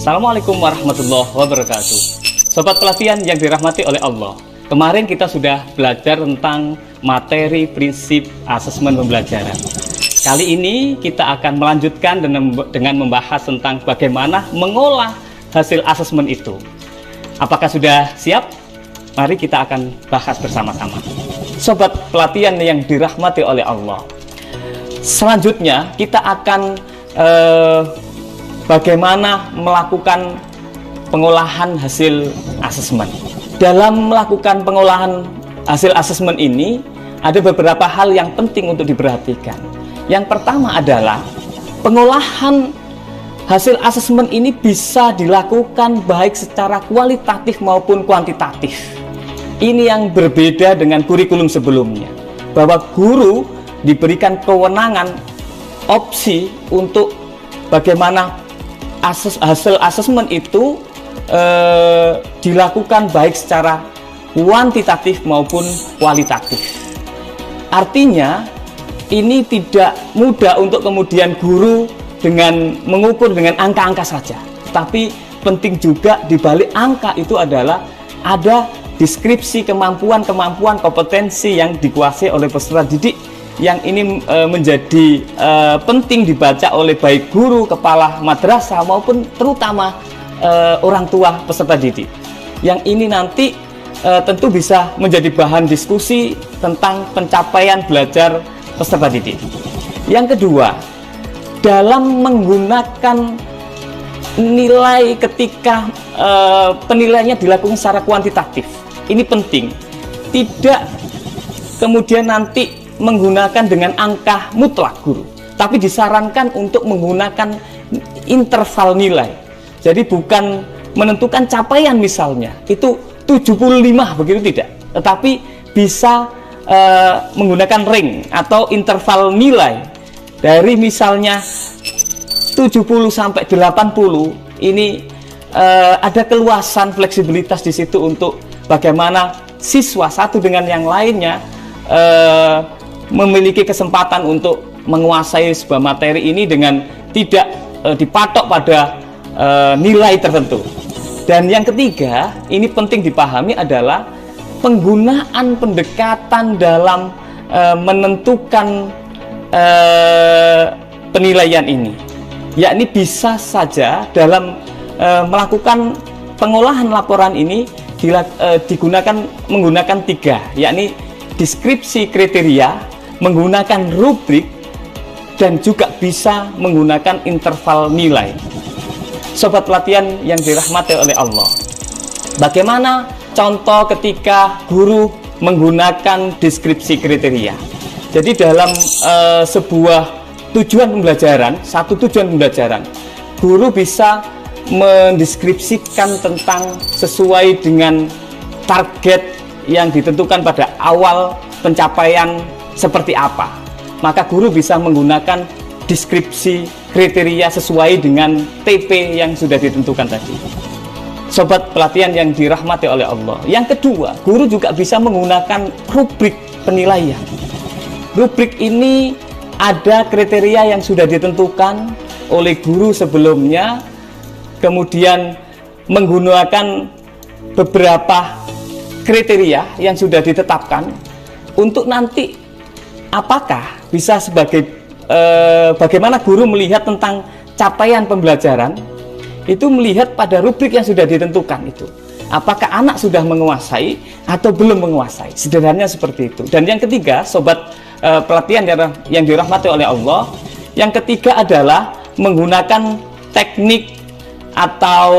Assalamualaikum warahmatullahi wabarakatuh. Sobat pelatihan yang dirahmati oleh Allah, kemarin kita sudah belajar tentang materi prinsip asesmen pembelajaran. Kali ini kita akan melanjutkan dengan membahas tentang bagaimana mengolah hasil asesmen itu. Apakah sudah siap? Mari kita akan bahas bersama-sama. Sobat pelatihan yang dirahmati oleh Allah, selanjutnya kita akan bagaimana melakukan pengolahan hasil asesmen. Dalam melakukan pengolahan hasil asesmen ini, ada beberapa hal yang penting untuk diperhatikan. Yang pertama adalah pengolahan hasil asesmen ini bisa dilakukan baik secara kualitatif maupun kuantitatif. Ini yang berbeda dengan kurikulum sebelumnya, bahwa guru diberikan kewenangan opsi untuk bagaimana hasil asesmen itu dilakukan baik secara kuantitatif maupun kualitatif. Artinya ini tidak mudah untuk kemudian guru dengan mengukur dengan angka-angka saja, tapi penting juga di balik angka itu adalah ada deskripsi kemampuan kompetensi yang dikuasai oleh peserta didik, yang ini menjadi penting dibaca oleh baik guru, kepala madrasah maupun terutama orang tua peserta didik. Yang ini nanti tentu bisa menjadi bahan diskusi tentang pencapaian belajar peserta didik. Yang kedua, dalam menggunakan nilai ketika penilaiannya dilakukan secara kuantitatif, ini penting. Tidak kemudian nanti menggunakan dengan angka mutlak guru, tapi disarankan untuk menggunakan interval nilai. Jadi bukan menentukan capaian misalnya itu 75 begitu, tidak, tetapi bisa menggunakan ring atau interval nilai dari misalnya 70 sampai 80. Ini ada keluasan fleksibilitas di situ untuk bagaimana siswa satu dengan yang lainnya memiliki kesempatan untuk menguasai sebuah materi ini dengan tidak dipatok pada nilai tertentu. Dan yang ketiga, ini penting dipahami adalah penggunaan pendekatan dalam menentukan penilaian ini, yakni bisa saja dalam melakukan pengolahan laporan ini menggunakan tiga, yakni deskripsi kriteria, menggunakan rubrik, dan juga bisa menggunakan interval nilai. Sobat pelatihan yang dirahmati oleh Allah, bagaimana contoh ketika guru menggunakan deskripsi kriteria? Jadi dalam sebuah tujuan pembelajaran, guru bisa mendeskripsikan tentang sesuai dengan target yang ditentukan pada awal pencapaian seperti apa. Maka guru bisa menggunakan deskripsi kriteria sesuai dengan TP yang sudah ditentukan tadi. Sobat pelatihan yang dirahmati oleh Allah, yang kedua, guru juga bisa menggunakan rubrik penilaian. Rubrik ini ada kriteria yang sudah ditentukan oleh guru sebelumnya, kemudian menggunakan beberapa kriteria yang sudah ditetapkan untuk nanti apakah bisa sebagai bagaimana guru melihat tentang capaian pembelajaran itu melihat pada rubrik yang sudah ditentukan itu, apakah anak sudah menguasai atau belum menguasai, sederhananya seperti itu. Dan yang ketiga, sobat pelatihan yang dirahmati oleh Allah, yang ketiga adalah menggunakan teknik atau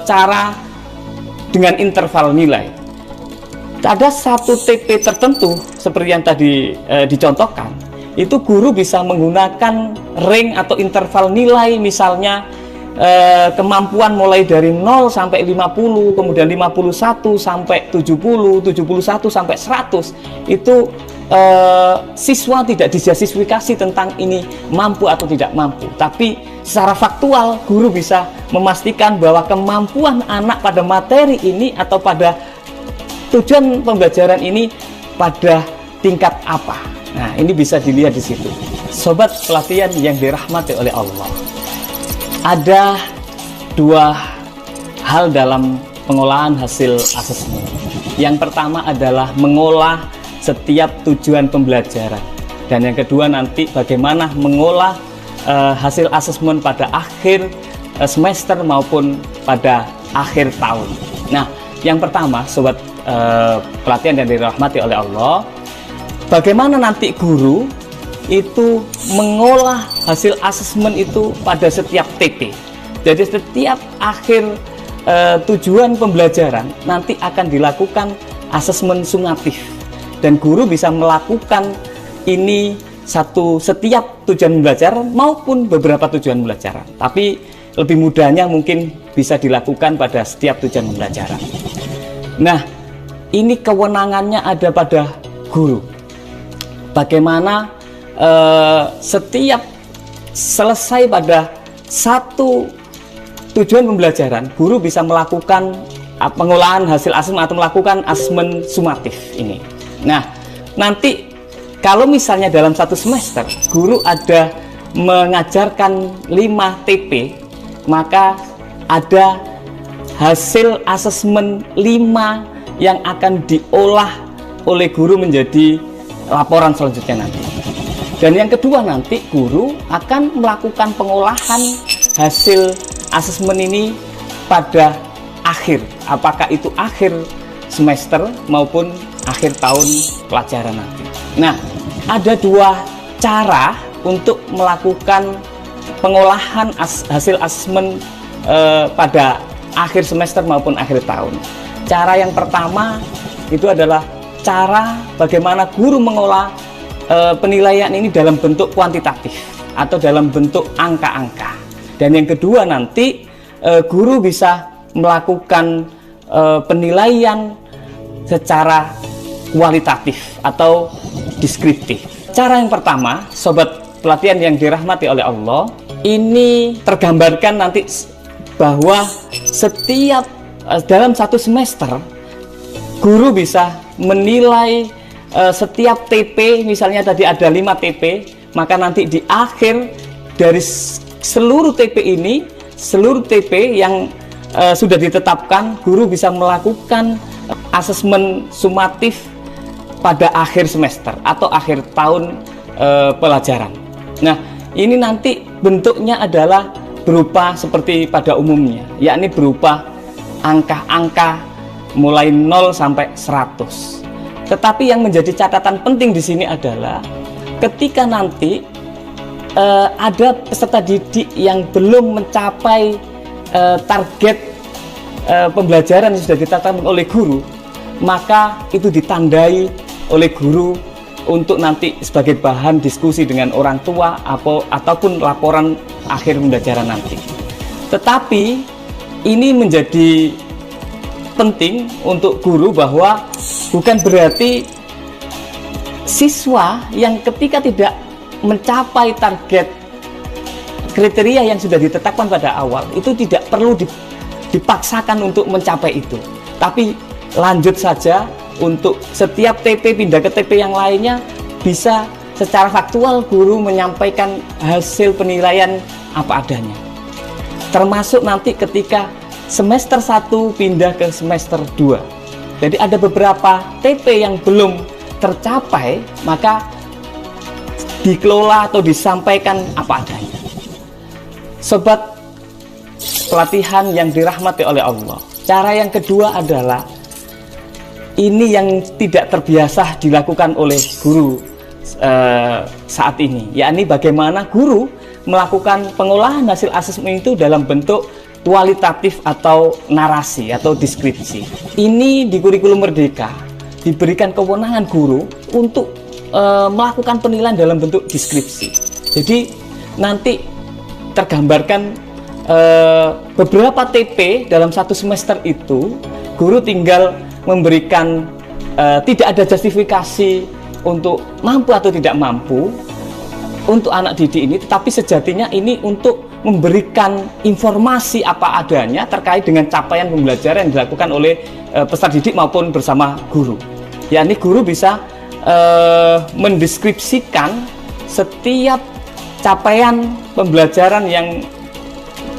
cara dengan interval nilai. Ada satu TP tertentu seperti yang tadi dicontohkan, itu guru bisa menggunakan ring atau interval nilai misalnya kemampuan mulai dari 0 sampai 50, kemudian 51 sampai 70, 71 sampai 100, itu siswa tidak dijasifikasi tentang ini mampu atau tidak mampu, tapi secara faktual guru bisa memastikan bahwa kemampuan anak pada materi ini atau pada tujuan pembelajaran ini pada tingkat apa. Nah, ini bisa dilihat di situ. Sobat pelatihan yang dirahmati oleh Allah, ada dua hal dalam pengolahan hasil asesmen. Yang pertama adalah mengolah setiap tujuan pembelajaran, dan yang kedua nanti bagaimana mengolah hasil asesmen pada akhir semester maupun pada akhir tahun. Nah, yang pertama, sobat pelatihan yang dirahmati oleh Allah, bagaimana nanti guru itu mengolah hasil asesmen itu pada setiap TP. Jadi setiap akhir tujuan pembelajaran nanti akan dilakukan asesmen sumatif, dan guru bisa melakukan ini setiap tujuan pembelajaran maupun beberapa tujuan pembelajaran. Tapi lebih mudahnya mungkin bisa dilakukan pada setiap tujuan pembelajaran. Nah, ini kewenangannya ada pada guru. Bagaimana setiap selesai pada satu tujuan pembelajaran, guru bisa melakukan pengolahan hasil asesmen atau melakukan asesmen sumatif ini. Nah, nanti kalau misalnya dalam satu semester guru ada mengajarkan 5 TP, maka ada hasil asesmen 5 yang akan diolah oleh guru menjadi laporan selanjutnya nanti. Dan yang kedua, nanti guru akan melakukan pengolahan hasil asesmen ini pada akhir, apakah itu akhir semester maupun akhir tahun pelajaran nanti. Nah, ada dua cara untuk melakukan pengolahan hasil asesmen pada akhir semester maupun akhir tahun. Cara yang pertama itu adalah cara bagaimana guru mengolah penilaian ini dalam bentuk kuantitatif atau dalam bentuk angka-angka. Dan yang kedua, nanti guru bisa melakukan penilaian secara kualitatif atau deskriptif. Cara yang pertama, sobat pelatihan yang dirahmati oleh Allah, ini tergambarkan nanti bahwa setiap dalam satu semester guru bisa menilai setiap TP. Misalnya tadi ada 5 TP, maka nanti di akhir dari seluruh TP ini, seluruh TP yang sudah ditetapkan, guru bisa melakukan asesmen sumatif pada akhir semester atau akhir tahun pelajaran. Nah, ini nanti bentuknya adalah berupa seperti pada umumnya, yakni berupa angka-angka mulai 0 sampai 100. Tetapi yang menjadi catatan penting di sini adalah ketika nanti ada peserta didik yang belum mencapai target pembelajaran yang sudah ditetapkan oleh guru, maka itu ditandai oleh guru untuk nanti sebagai bahan diskusi dengan orang tua ataupun laporan akhir pembelajaran nanti. Tetapi ini menjadi penting untuk guru bahwa bukan berarti siswa yang ketika tidak mencapai target kriteria yang sudah ditetapkan pada awal itu tidak perlu dipaksakan untuk mencapai itu, tapi lanjut saja untuk setiap TP pindah ke TP yang lainnya, bisa secara faktual guru menyampaikan hasil penilaian apa adanya, termasuk nanti ketika semester 1 pindah ke semester 2. Jadi ada beberapa TP yang belum tercapai, maka dikelola atau disampaikan apa adanya. Sobat pelatihan yang dirahmati oleh Allah, cara yang kedua adalah ini yang tidak terbiasa dilakukan oleh guru saat ini, yakni bagaimana guru melakukan pengolahan hasil asesmen itu dalam bentuk kualitatif atau narasi atau deskripsi. Ini di kurikulum Merdeka diberikan kewenangan guru untuk melakukan penilaian dalam bentuk deskripsi. Jadi nanti tergambarkan beberapa TP dalam satu semester itu, guru tinggal memberikan tidak ada justifikasi untuk mampu atau tidak mampu untuk anak didik ini, tetapi sejatinya ini untuk memberikan informasi apa adanya terkait dengan capaian pembelajaran yang dilakukan oleh peserta didik maupun bersama guru. Yakni guru bisa mendeskripsikan setiap capaian pembelajaran yang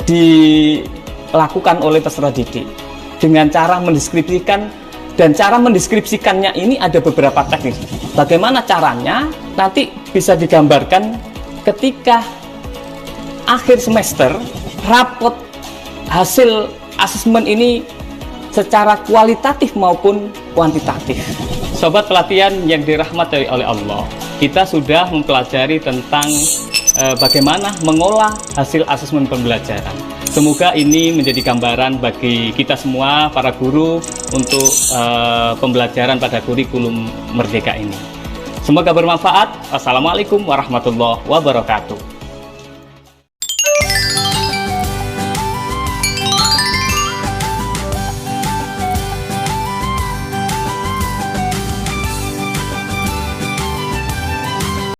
dilakukan oleh peserta didik dengan cara mendeskripsikan, dan cara mendeskripsikannya ini ada beberapa teknik. Bagaimana caranya nanti bisa digambarkan ketika akhir semester rapot hasil asesmen ini secara kualitatif maupun kuantitatif. Sobat pelatihan yang dirahmati oleh Allah, kita sudah mempelajari tentang bagaimana mengolah hasil asesmen pembelajaran. Semoga ini menjadi gambaran bagi kita semua, para guru, untuk pembelajaran pada kurikulum Merdeka ini. Semoga bermanfaat. Wassalamualaikum warahmatullahi wabarakatuh.